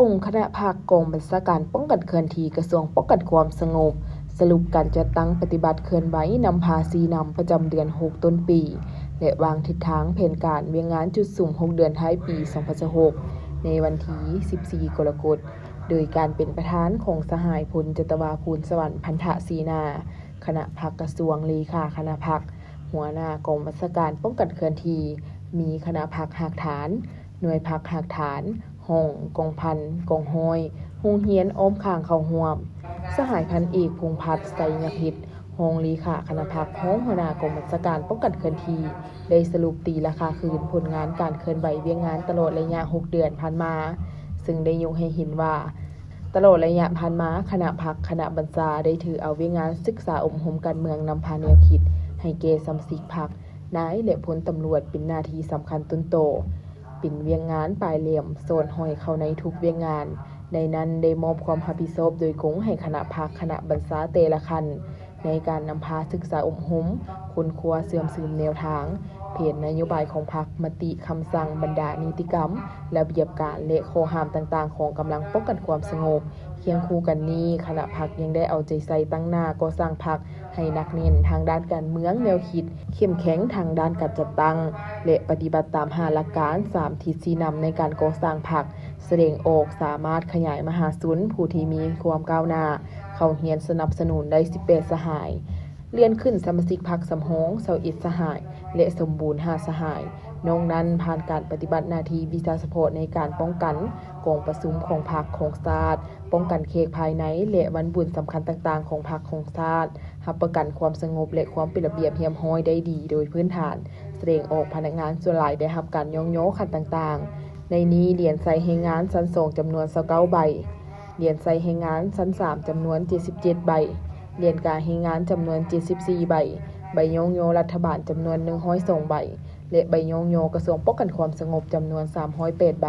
องค์คณะภาคกองบัญชาการป้องกันเคลื่อนที่กระทรวงป้องกันความสงบสรุปการจัดตั้งปฏิบัติเคลื่อนไหวนำพาซีนำประจำเดือน6ต้นปีและวางทิศทางแผนการเวียงงานจุดสุ่ม6เดือนท้ายปี2016ในวันที่14กรกฎาคมโดยการเป็นประธานของสหายพลจตวาภูลสวรรค์พันธศรีนาคณะพรรคกระทรวงเลขาคณะพรรคหัวหน้ากองบัญชาการป้องกันเคลื่อนที่มีคณะพรรคหากฐานหน่วยพรรคหากฐานห้องกองพันกองห้อยโรงเรียนอ้อมข้างเข้าร่วมสหายพันเอกพงษ์พัฒน์ไสยพิษห้องเลขาคณะพรรคห้องหัวหน้ากองบัญชาการป้องกันเคลื่อนที่ได้สรุปตีราคาคืนผลงานการเคลื่อนไหวเวียงงานตลอดระยะ6เดือนผ่านมาซึ่งได้ยกให้เห็นว่าตลอดระยะผ่านมาคณะพรรคคณะบัญชาได้ถือเอาเวียงงานศึกษาอบรมการเมืองนำพาแนวคิดให้แก่สมาชิกพรรคนายและพลตำรวจเป็นหน้าที่สำคัญต้นโตเป็นเวียงงานปลายเหลี่ยมโซนห้อยเข้าในทุกเวียงงานในนั้นได้มอบความรับผิดชอบโดยกงให้คณะพรรคคณะบัญชาแต่ละคันในการนำพาศึกษาอบรมค้นคว้าเสื่อมซึมแนวทางเพจนโยบายของพรรคมติคำสั่งบรรดานิติกรรมระเบียบการและข้อห้ามต่างๆของกำลังป้องกันความสงบเคียงคู่กันนี้คณะพรรคยังได้เอาใจใส่ตั้งหน้าก่อสร้างพรรคให้หนักแน่นทางด้านการเมืองแนวคิดเข้มแข็งทางด้านการจัดตั้งและปฏิบัติตาม5หลักการ3ทิศชี้นำในการก่อสร้างพรรคแสดงออกสามารถขยายมหาสุนผู้ที่มีความก้าวหน้าเข้าเรียนสนับสนุนได้18สหายเลื่อนขึ้นสมาชิกพรรคสำโรง21สหายและสมบูรณ์5สหายนอกนั้นผ่านการปฏิบัติหน้าที่วิชาเฉพาะในการป้องกันกองประชุมของพรรคของชาติป้องกันเขตภายในและวันบุญสำคัญต่างๆของพรรคของชาติรับประกันความสงบและความเป็นระเบียบเรียบร้อยได้ดีโดยพื้นฐานแสดงออกพนักงานส่วนหลายได้รับการย่องโยขั้นต่างๆในนี้เหรียญใส่ให้งานชั้น2จำนวน29ใบเหรียญใส่ให้งานชั้น3จำนวน77ใบเหรียญกาให้งานจำนวน74ใบใบย่องโยรัฐบาลจำนวน102ใบและใบย่องโยกระทรวงป้องกันความสงบจำนวน308ใบ